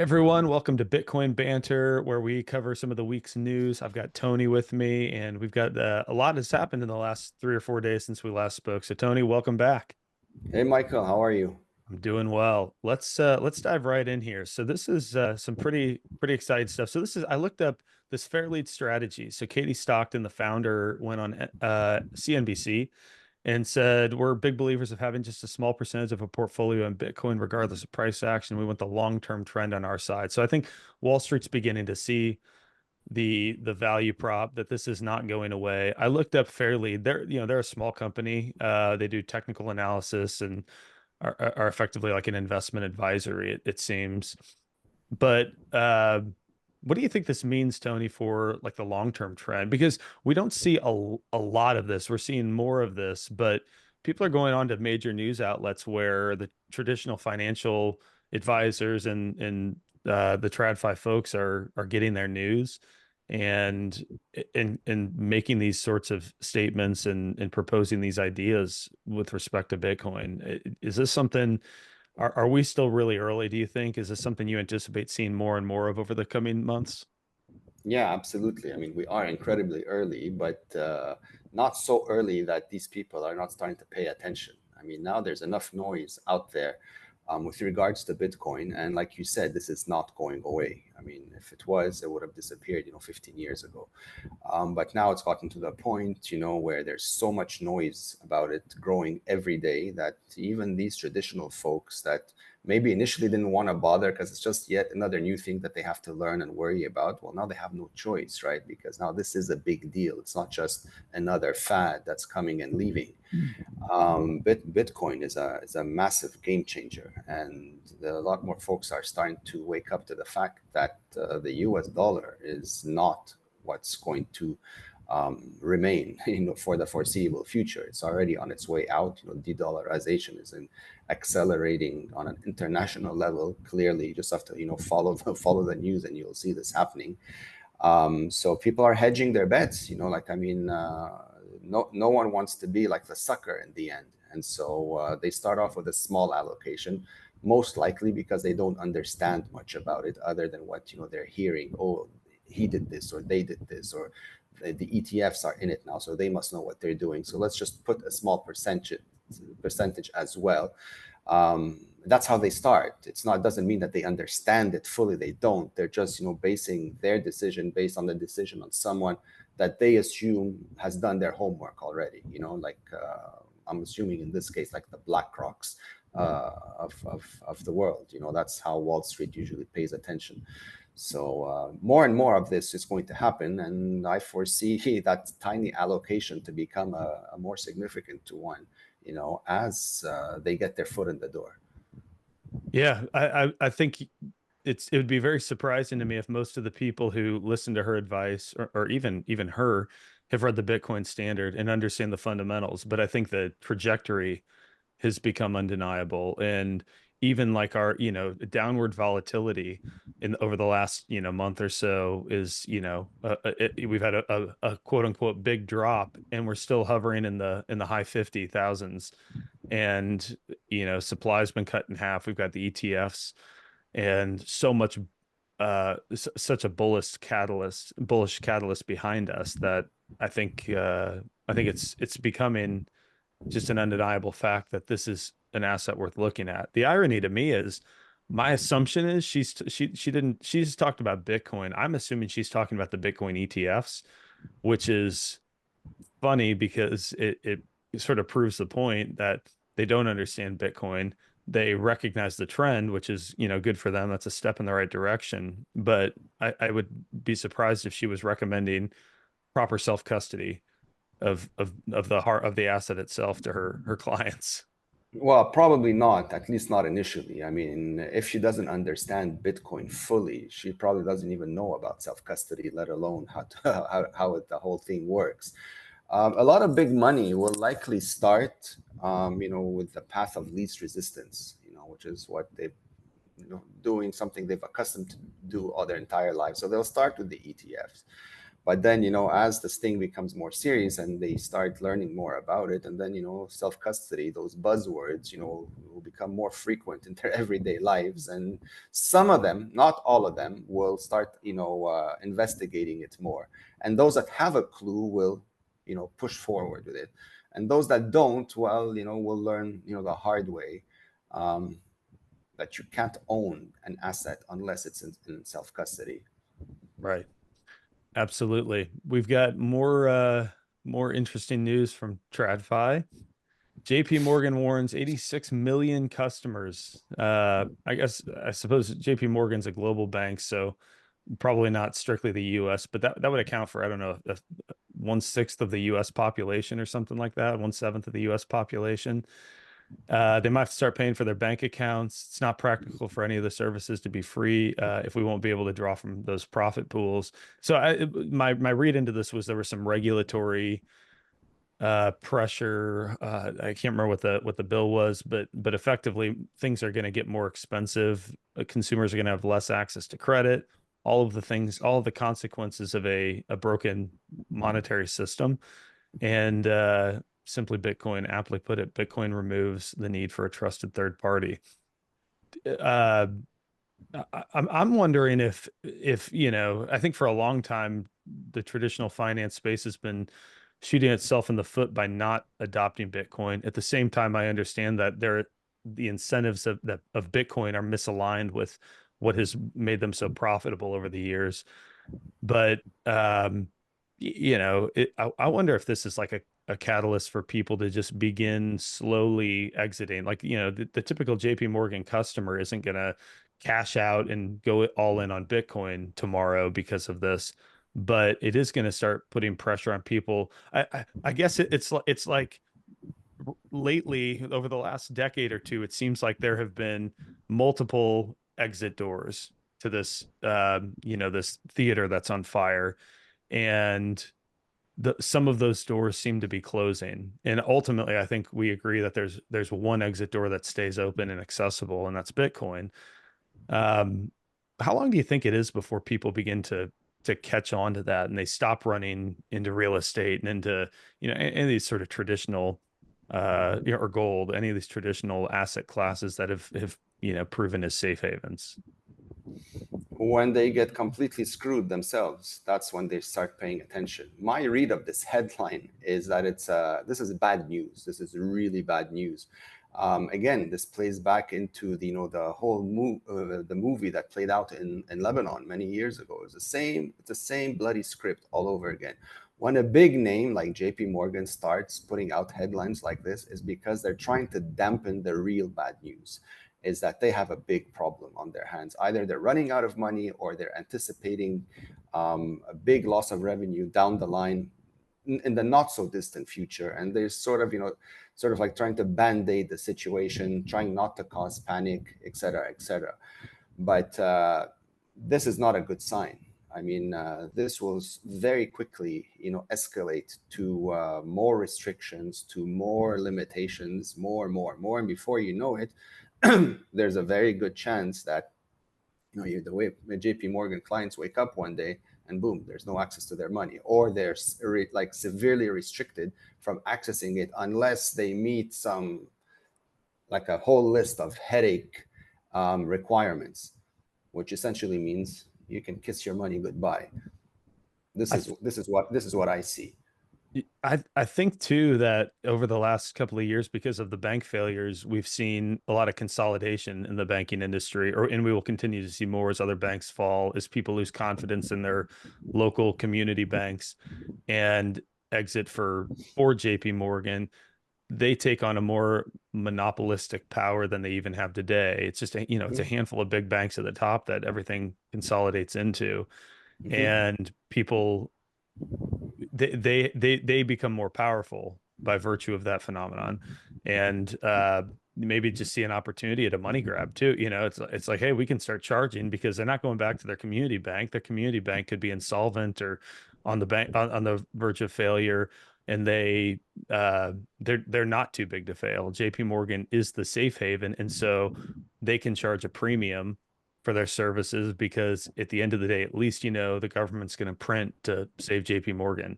Everyone, welcome to Bitcoin Banter, where we cover some of the week's news. I've got Tony with me, and we've got a lot has happened in the last 3 or 4 days since we last spoke. So, Tony, welcome back. Hey Michael, how are you? I'm doing well. Let's dive right in here. So, this is some pretty exciting stuff. So, this is I looked up this Fairlead Strategies. So, Katie Stockton, the founder, went on CNBC and said, we're big believers of having just a small percentage of a portfolio in Bitcoin, regardless of price action. We want the long-term trend on our side. So I think Wall Street's beginning to see the value prop that this is not going away. I looked up Fairlead. They're a small company. They do technical analysis and are effectively like an investment advisory, it seems. But what do you think this means, Tony, for like the long-term trend? Because we don't see a lot of this. We're seeing more of this, but people are going on to major news outlets where the traditional financial advisors and the TradFi folks are getting their news and and making these sorts of statements and proposing these ideas with respect to Bitcoin. Is this something? Are we still really early, do you think? Is this something you anticipate seeing more and more of over the coming months? Yeah, absolutely. I mean, we are incredibly early, but not so early that these people are not starting to pay attention. I mean, now there's enough noise out there with regards to Bitcoin, and like you said, this is not going away. I mean, if it was, it would have disappeared, 15 years ago. But now it's gotten to the point, where there's so much noise about it growing every day that even these traditional folks that maybe initially didn't want to bother because it's just yet another new thing that they have to learn and worry about. Well, now they have no choice, right? Because now this is a big deal. It's not just another fad that's coming and leaving. Bitcoin is a massive game changer, and a lot more folks are starting to wake up to the fact that the U.S. dollar is not what's going to remain, for the foreseeable future. It's already on its way out. De-dollarization is accelerating on an international level. Clearly, you just have to, follow the news, and you'll see this happening. So people are hedging their bets. No one wants to be like the sucker in the end, and so they start off with a small allocation, most likely because they don't understand much about it other than what they're hearing. Oh, he did this, or they did this, or the ETFs are in it now, so they must know what they're doing. So let's just put a small percentage as well. That's how they start. Doesn't mean that they understand it fully. They don't. They're just basing their decision based on the decision on someone that they assume has done their homework already. I'm assuming in this case, like the BlackRocks of the world. That's how Wall Street usually pays attention. So more and more of this is going to happen, and I foresee that tiny allocation to become a more significant one, as they get their foot in the door. Yeah, I think it would be very surprising to me if most of the people who listen to her advice or even her have read the Bitcoin Standard and understand the fundamentals. But I think the trajectory has become undeniable, and even like our downward volatility in over the last month or so is we've had a quote unquote big drop, and we're still hovering in the high 50,000s, and supply's been cut in half. We've got the ETFs and so much such a bullish catalyst behind us that I think it's becoming just an undeniable fact that this is an asset worth looking at. The irony to me is my assumption is she's talked about Bitcoin. I'm assuming she's talking about the Bitcoin ETFs, which is funny because it sort of proves the point that they don't understand Bitcoin. They recognize the trend, which is, good for them. That's a step in the right direction. But I would be surprised if she was recommending proper self-custody of the heart of the asset itself to her clients. Well, probably not, at least not initially. I mean, if she doesn't understand Bitcoin fully, she probably doesn't even know about self-custody, let alone the whole thing works. A lot of big money will likely start, with the path of least resistance, which is what they've, doing something they've accustomed to do all their entire lives. So they'll start with the ETFs. But then, as this thing becomes more serious and they start learning more about it, and then, self custody, those buzzwords, will become more frequent in their everyday lives. And some of them, not all of them, will start, investigating it more. And those that have a clue will, push forward with it. And those that don't, well, will learn, the hard way. That you can't own an asset unless it's in self custody. Right. Absolutely. We've got more interesting news from TradFi. JP Morgan warns 86 million customers. I suppose JP Morgan's a global bank, so probably not strictly the US, but that would account for, I don't know, 1/6 of the US population or something like that, 1/7 of the US population. They might have to start paying for their bank accounts. It's not practical for any of the services to be free if we won't be able to draw from those profit pools. So my read into this was there was some regulatory pressure. I can't remember what the bill was, but effectively things are going to get more expensive. Consumers are going to have less access to credit. All of the consequences of a broken monetary system. And simply Bitcoin, aptly put it, Bitcoin removes the need for a trusted third party. Uh, I'm wondering if I think for a long time the traditional finance space has been shooting itself in the foot by not adopting Bitcoin. At the same time, I understand that the incentives of Bitcoin are misaligned with what has made them so profitable over the years. But I wonder if this is like a catalyst for people to just begin slowly exiting. Like, the typical JP Morgan customer isn't gonna cash out and go all in on Bitcoin tomorrow because of this, but it is going to start putting pressure on people. I guess it's like lately over the last decade or two, it seems like there have been multiple exit doors to this this theater that's on fire, and some of those doors seem to be closing. And ultimately, I think we agree that there's one exit door that stays open and accessible, and that's Bitcoin. Um, how long do you think it is before people begin to catch on to that and they stop running into real estate and into, any of these sort of traditional or gold, any of these traditional asset classes that have proven as safe havens? When they get completely screwed themselves, that's when they start paying attention. My read of this headline is that this is bad news. This is really bad news. Again, this plays back into the whole the movie that played out in Lebanon many years ago. It's the same bloody script all over again. When a big name like JP Morgan starts putting out headlines like this, is because they're trying to dampen the real bad news, is that they have a big problem on their hands. Either they're running out of money or they're anticipating a big loss of revenue down the line in the not so distant future. And they're sort of like trying to band-aid the situation, trying not to cause panic, et cetera, et cetera. But this is not a good sign. I mean, this will very quickly, escalate to more restrictions, to more limitations, more, more, more. And before you know it, there's a very good chance that the way the JP Morgan clients wake up one day and boom, there's no access to their money, or they're like severely restricted from accessing it unless they meet some, like a whole list of headache requirements, which essentially means you can kiss your money goodbye. This I is what I see. I think too that over the last couple of years, because of the bank failures, we've seen a lot of consolidation in the banking industry, and we will continue to see more as other banks fall, as people lose confidence in their local community banks and exit for JP Morgan. They take on a more monopolistic power than they even have today. It's just it's a Mm-hmm. handful of big banks at the top that everything consolidates into, Mm-hmm. and people they become more powerful by virtue of that phenomenon, and maybe just see an opportunity at a money grab too. It's like, hey, we can start charging because they're not going back to their community bank. Their community bank could be insolvent or on the verge of failure, and they're not too big to fail. JP Morgan is the safe haven, and so they can charge a premium for their services, because at the end of the day, at least the government's going to print to save JPMorgan.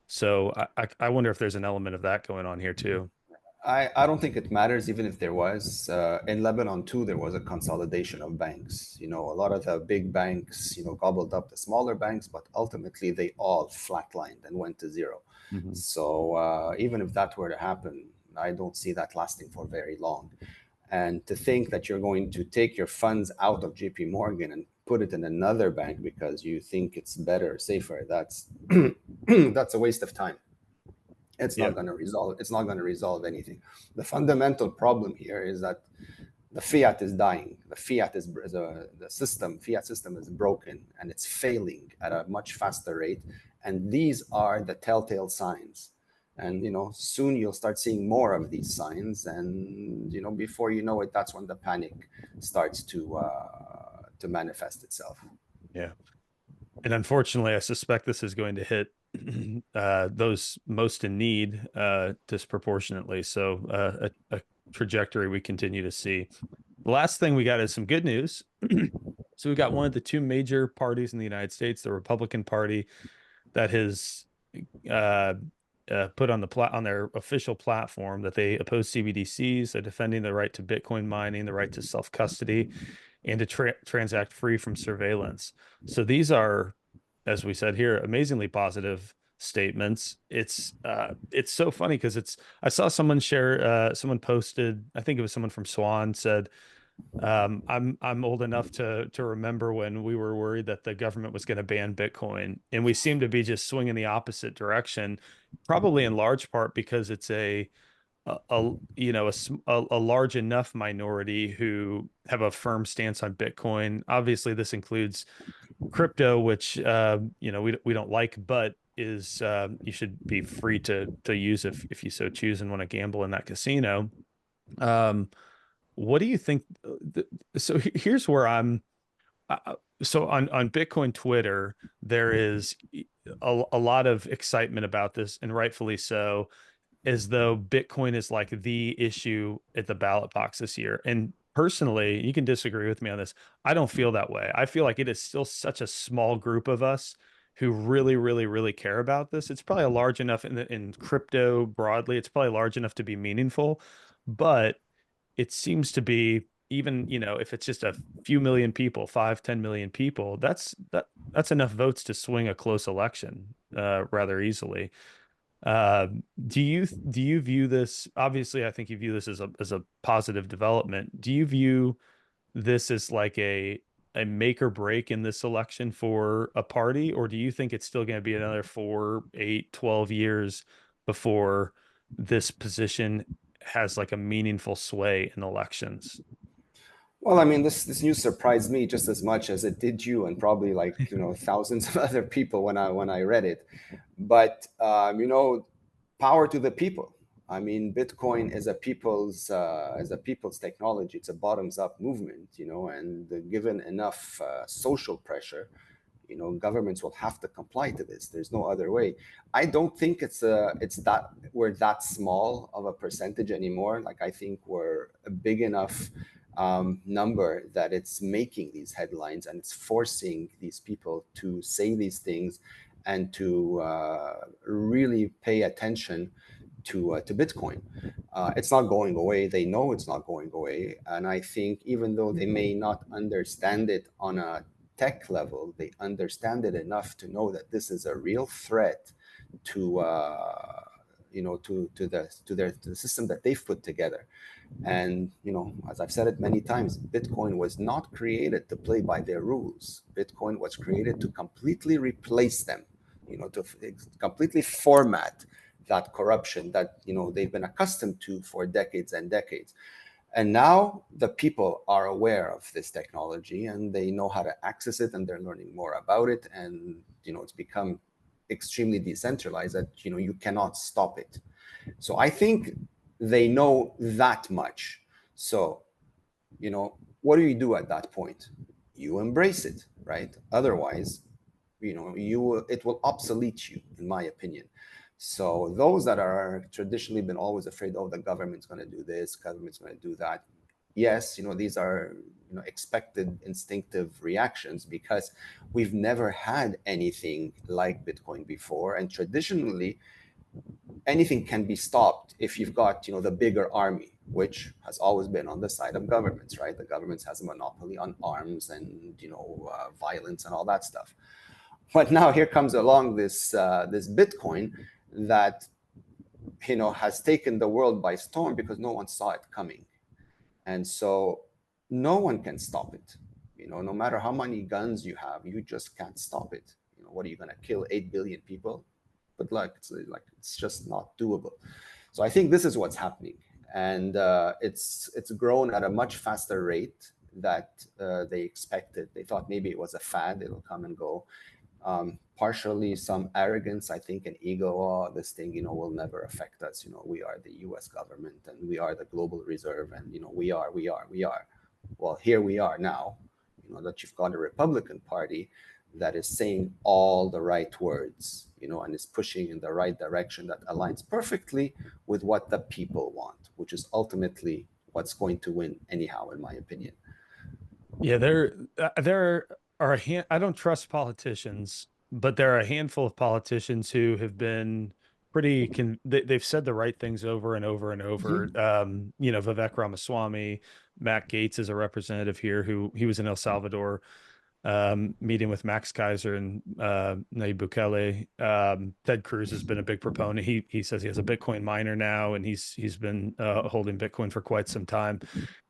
So I wonder if there's an element of that going on here too. I don't think it matters, even if there was. In Lebanon too, there was a consolidation of banks. A lot of the big banks, gobbled up the smaller banks, but ultimately they all flatlined and went to zero. Mhm. So even if that were to happen, I don't see that lasting for very long. And to think that you're going to take your funds out of JP Morgan and put it in another bank because you think it's better, safer, that's that's a waste of time. Yeah. It's not going to resolve anything. The fundamental problem here is that the fiat is dying. The system fiat system is broken and it's failing at a much faster rate, and these are the telltale signs. And soon you'll start seeing more of these signs, and before you know it, that's when the panic starts to manifest itself. Yeah. And unfortunately, I suspect this is going to hit those most in need disproportionately. So a trajectory we continue to see. The last thing we got is some good news. So we got one of the two major parties in the United States, the Republican Party, that has uh, put on on their official platform that they oppose CBDCs, they're defending the right to Bitcoin mining, the right to self custody, and to transact free from surveillance. So these are, as we said here, amazingly positive statements. It's so funny because I saw someone share someone posted, I think it was someone from Swan, said I'm old enough to remember when we were worried that the government was going to ban Bitcoin, and we seem to be just swinging the opposite direction, probably in large part because it's a large enough minority who have a firm stance on Bitcoin. Obviously, this includes crypto, which we don't like, but is you should be free to use if you so choose and want to gamble in that casino. Um, what do you think? So here's where I'm. So on Bitcoin Twitter, there is a lot of excitement about this, and rightfully so, as though Bitcoin is like the issue at the ballot box this year. And personally, you can disagree with me on this. I don't feel that way. I feel like it is still such a small group of us who really, really, really care about this. It's probably a large enough in crypto broadly. It's probably large enough to be meaningful, but it seems to be, even if it's just a few million people, 5, 10 million people, that's enough votes to swing a close election rather easily. uh, do you view this, obviously I think you view this as a positive development. Do you view this as like a make or break in this election for a party, or do you think it's still going to be another 4, 8, 12 years before this position has like a meaningful sway in elections? Well, I mean, this news surprised me just as much as it did you, and probably like thousands of other people when I read it. But power to the people. I mean, Bitcoin is a people's technology. It's a bottoms up movement, and given enough social pressure, governments will have to comply to this. There's no other way. I don't think it's that we're that small of a percentage anymore. Like, I think we're a big enough number that it's making these headlines, and it's forcing these people to say these things and to really pay attention to Bitcoin. It's not going away. They know it's not going away, and I think even though they may not understand it on a tech level, they understand it enough to know that this is a real threat to to the system that they've put together. And as I've said it many times, Bitcoin was not created to play by their rules. Bitcoin was created to completely replace them, to completely format that corruption that they've been accustomed to for decades and decades. And now the people are aware of this technology and they know how to access it, and they're learning more about it. And it's become extremely decentralized that you cannot stop it. So I think they know that much. So what do you do at that point? You embrace it, right? Otherwise, it will obsolete you, in my opinion. So those that are traditionally been always afraid, oh, the government's going to do this, government's going to do that, yes, these are expected instinctive reactions because we've never had anything like Bitcoin before, and traditionally anything can be stopped if you've got the bigger army, which has always been on the side of governments, right? The governments has a monopoly on arms and violence and all that stuff. But now here comes along this Bitcoin that has taken the world by storm because no one saw it coming. And so no one can stop it. No matter how many guns you have, you just can't stop it. What are you going to kill 8 billion people? But it's just not doable. So I think this is what's happening, and it's grown at a much faster rate that they expected. They thought maybe it was a fad; it'll come and go. Partially some arrogance, I think, and ego. Oh, this thing, will never affect us. We are the U.S. government, and we are the global reserve, and we are. Well, here we are now. That you've got a Republican Party that is saying all the right words, and is pushing in the right direction that aligns perfectly with what the people want, which is ultimately what's going to win anyhow, in my opinion. Yeah, there are I don't trust politicians, but there are a handful of politicians who have been they've said the right things over and over and over. Mm-hmm. Vivek Ramaswamy, Matt Gaetz is a representative here who he was in El Salvador meeting with Max Kaiser and Nayib Bukele. Ted Cruz has been a big proponent. He says he has a Bitcoin miner now, and he's been holding Bitcoin for quite some time.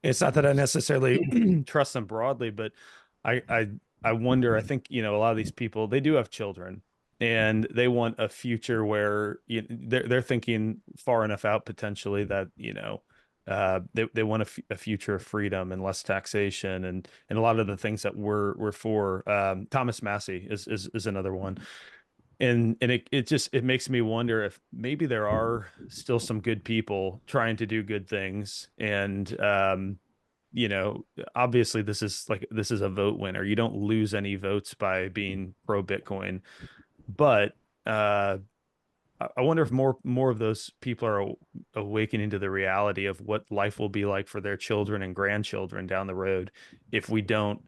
It's not that I necessarily trust them broadly, but I wonder. I think a lot of these people they do have children, and they want a future where they're thinking far enough out potentially that they want a future of freedom and less taxation and a lot of the things that we're for. Thomas Massey is another one, and it makes me wonder if maybe there are still some good people trying to do good things, and you know obviously this is a vote winner. You don't lose any votes by being pro Bitcoin, but uh I wonder if more of those people are awakening to the reality of what life will be like for their children and grandchildren down the road if we don't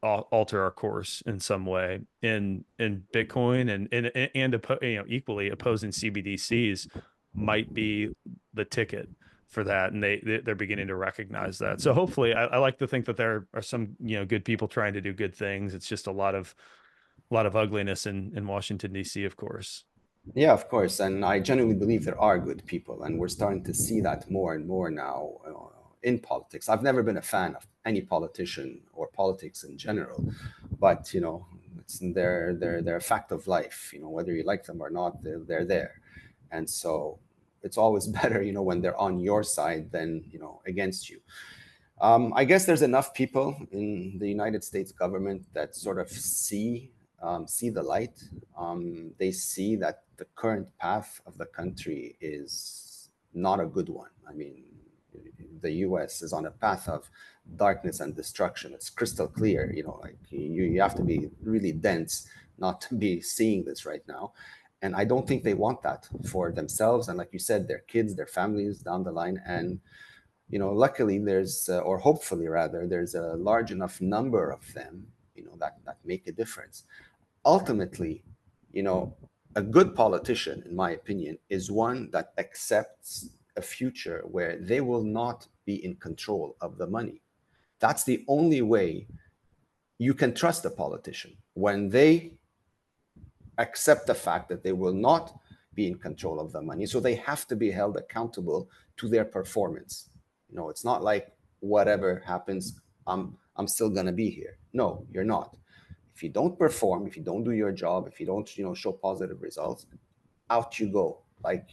alter our course in some way. In Bitcoin and equally opposing CBDCs might be the ticket for that, and they're beginning to recognize that. So hopefully, I like to think that there are some good people trying to do good things. It's just a lot of ugliness in Washington D.C. Of course. Yeah, of course. And I genuinely believe there are good people, and we're starting to see that more and more now in politics. I've never been a fan of any politician or politics in general, but they're a fact of life. Whether you like them or not, they're there, and so it's always better, when they're on your side than against you. I guess there's enough people in the United States government that sort of see the light. They see that the current path of the country is not a good one. I mean, the U.S. is on a path of darkness and destruction. It's crystal clear. Like you have to be really dense not to be seeing this right now. And I don't think they want that for themselves. And like you said, their kids, their families down the line. And luckily there's, or hopefully rather, there's a large enough number of them, that make a difference. Ultimately, a good politician, in my opinion, is one that accepts a future where they will not be in control of the money. That's the only way you can trust a politician, when they accept the fact that they will not be in control of the money. So they have to be held accountable to their performance. It's not like whatever happens, I'm still gonna be here. No, you're not. If you don't perform, if you don't do your job, if you don't show positive results, out you go, like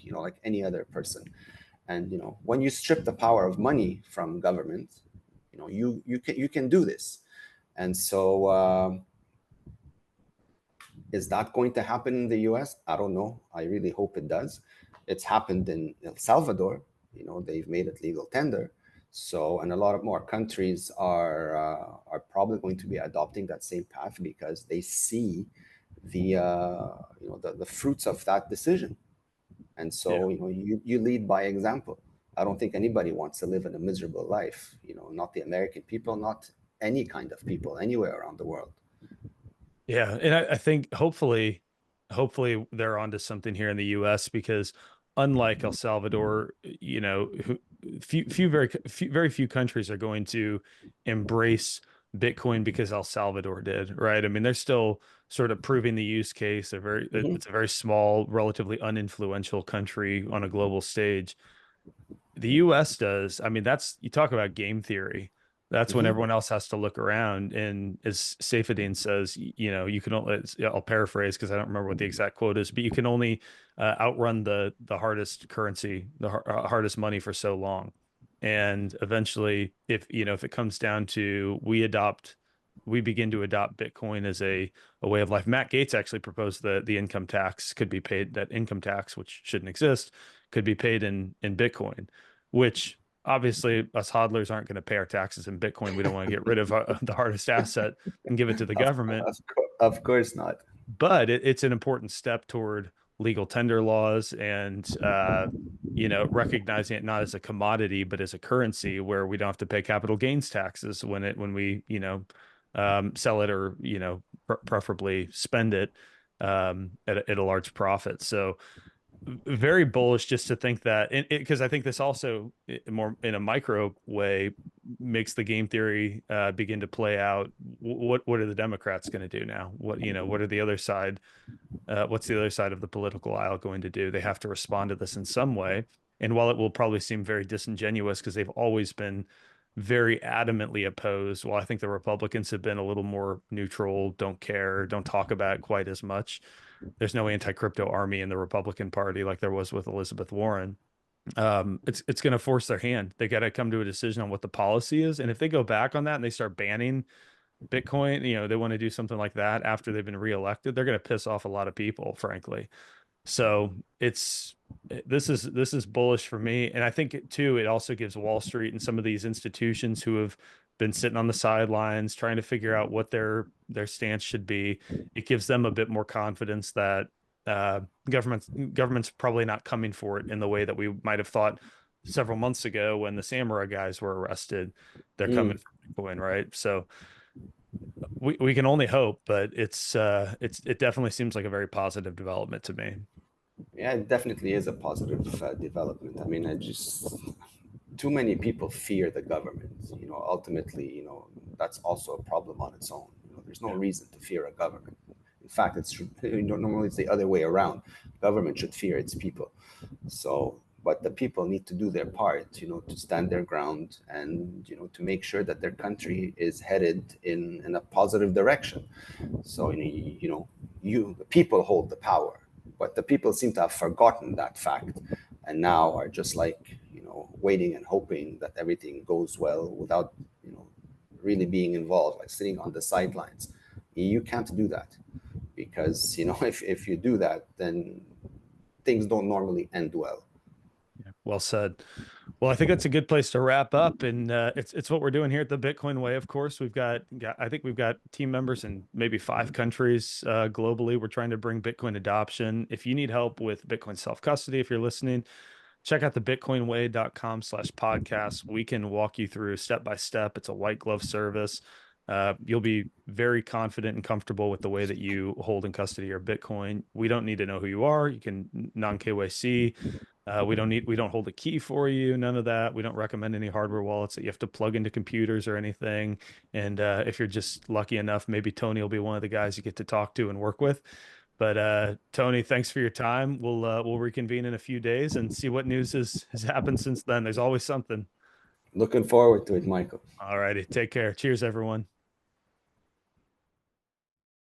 any other person. And when you strip the power of money from government, you can do this. And so is that going to happen in the US? I don't know. I really hope it does. It's happened in El Salvador. They've made it legal tender. So, and a lot of more countries are probably going to be adopting that same path because they see the fruits of that decision. And Yeah. so you lead by example. I don't think anybody wants to live in a miserable life, not the American people, not any kind of people anywhere around the world. Yeah, and I think hopefully they're onto something here in the U.S. because unlike El Salvador, very few countries are going to embrace Bitcoin because El Salvador did, right? I mean, they're still sort of proving the use case. Hmm. It's a very small, relatively uninfluential country on a global stage. The US does. I mean, you talk about game theory. That's when Hmm. everyone else has to look around. And as Saifedean says, you can only, I'll paraphrase because I don't remember what the exact quote is, but you can only outrun the hardest currency, hardest money for so long. And eventually, if it comes down to we begin to adopt Bitcoin as a way of life. Matt Gates actually proposed that the income tax could be paid, that income tax, which shouldn't exist, could be paid in Bitcoin, which obviously us hodlers aren't going to pay our taxes in Bitcoin. We don't want to get rid of the hardest asset and give it to the government. Of course not. But it's an important step toward legal tender laws and recognizing it not as a commodity but as a currency where we don't have to pay capital gains taxes when we sell it or preferably spend it at a large profit. So very bullish just to think that because I think this also more in a micro way makes the game theory begin to play out. What are the Democrats going to do now? What are the other side? What's the other side of the political aisle going to do? They have to respond to this in some way. And while it will probably seem very disingenuous because they've always been very adamantly opposed, well, I think the Republicans have been a little more neutral, don't care, don't talk about it quite as much. There's no anti-crypto army in the Republican Party like there was with Elizabeth Warren. It's going to force their hand. They got to come to a decision on what the policy is, and if they go back on that and they start banning Bitcoin, they want to do something like that after they've been reelected, they're going to piss off a lot of people, frankly. So this is bullish for me, and I think too it also gives Wall Street and some of these institutions who have been sitting on the sidelines trying to figure out what their stance should be. It gives them a bit more confidence that uh, government's probably not coming for it in the way that we might have thought several months ago when the Samurai guys were arrested. They're coming Mm. for Bitcoin, right? So we can only hope, but it definitely seems like a very positive development to me. Yeah, it definitely is a positive development. I mean, I just too many people fear the government. Ultimately, that's also a problem on its own. There's no Yeah. reason to fear a government. In fact, normally it's the other way around. Government should fear its people. So, but the people need to do their part, to stand their ground and to make sure that their country is headed in a positive direction. So, the people hold the power, but the people seem to have forgotten that fact, and now are just like waiting and hoping that everything goes well without really being involved, like sitting on the sidelines. You can't do that because if you do that, then things don't normally end well. Yeah, well said. Well, I think that's a good place to wrap up, and it's what we're doing here at the Bitcoin Way. Of course, I think we've got team members in maybe 5 countries globally. We're trying to bring Bitcoin adoption. If you need help with Bitcoin self custody, if you're listening, check out the bitcoinway.com/podcast. We can walk you through step by step. It's a white glove service. You'll be very confident and comfortable with the way that you hold in custody your Bitcoin. We don't need to know who you are. You can non KYC. We don't hold a key for you, none of that. We don't recommend any hardware wallets that you have to plug into computers or anything. And if you're just lucky enough, maybe Tony will be one of the guys you get to talk to and work with. But Tony, thanks for your time. We'll reconvene in a few days and see what news has happened since then. There's always something. Looking forward to it, Michael. All righty, take care. Cheers, everyone.